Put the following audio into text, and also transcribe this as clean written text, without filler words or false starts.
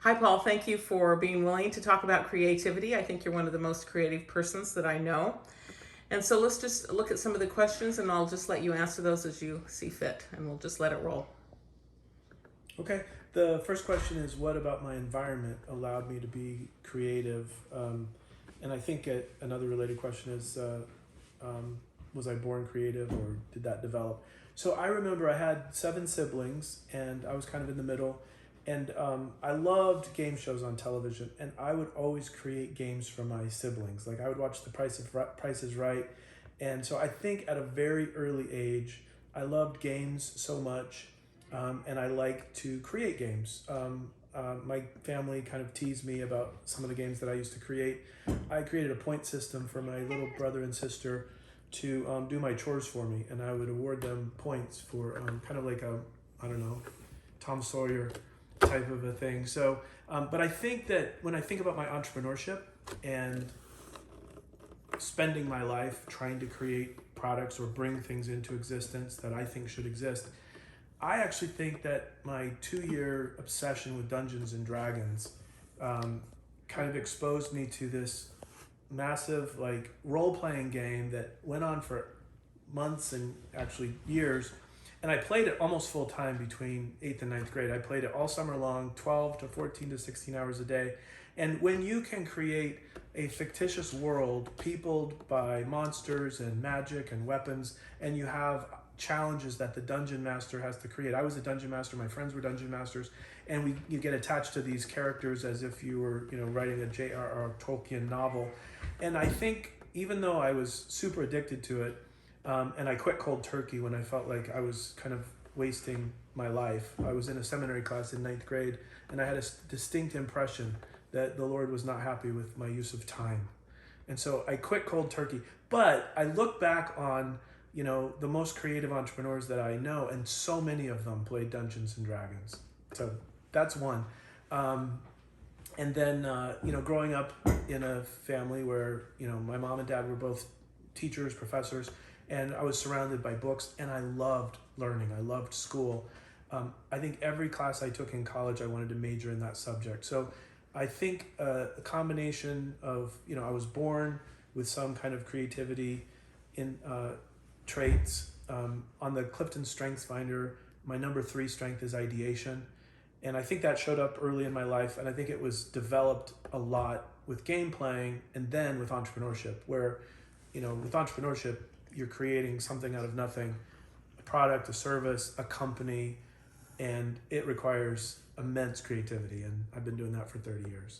Hi, Paul. Thank you for being willing to talk about creativity. I think you're one of the most creative persons that I know. And so let's just look at some of the questions and I'll just let you answer those as you see fit and we'll just let it roll. Okay. The first question is, what about my environment allowed me to be creative? And I think another related question is, was I born creative or did that develop? So I remember I had 7 siblings and I was kind of in the middle. And I loved game shows on television, and I would always create games for my siblings. Like I would watch Price is Right, and so I think at a very early age, I loved games so much, and I like to create games. My family kind of teased me about some of the games that I used to create. I created a point system for my little brother and sister to do my chores for me, and I would award them points for kind of like a, I don't know, Tom Sawyer type of a thing. So, but I think that when I think about my entrepreneurship and spending my life trying to create products or bring things into existence that I think should exist, I actually think that my 2 year obsession with Dungeons and Dragons kind of exposed me to this massive like role playing game that went on for months and actually years. And I played it almost full time between 8th and ninth grade. I played it all summer long, 12 to 14 to 16 hours a day. And when you can create a fictitious world peopled by monsters and magic and weapons, and you have challenges that the dungeon master has to create. I was a dungeon master, my friends were dungeon masters, and you get attached to these characters as if you were, writing a J.R.R. Tolkien novel. And I think even though I was super addicted to it, and I quit cold turkey when I felt like I was kind of wasting my life. I was in a seminary class in ninth grade, and I had a distinct impression that the Lord was not happy with my use of time. And so I quit cold turkey. But I look back on, the most creative entrepreneurs that I know, and so many of them played Dungeons and Dragons. So that's one. And then, growing up in a family where, my mom and dad were both teachers, professors, and I was surrounded by books, and I loved learning. I loved school. I think every class I took in college, I wanted to major in that subject. So I think a combination of, I was born with some kind of creativity in traits. On the Clifton Strengths Finder, my number 3 strength is ideation. And I think that showed up early in my life, and I think it was developed a lot with game playing and then with entrepreneurship, where, with entrepreneurship, you're creating something out of nothing, a product, a service, a company, and it requires immense creativity. And I've been doing that for 30 years.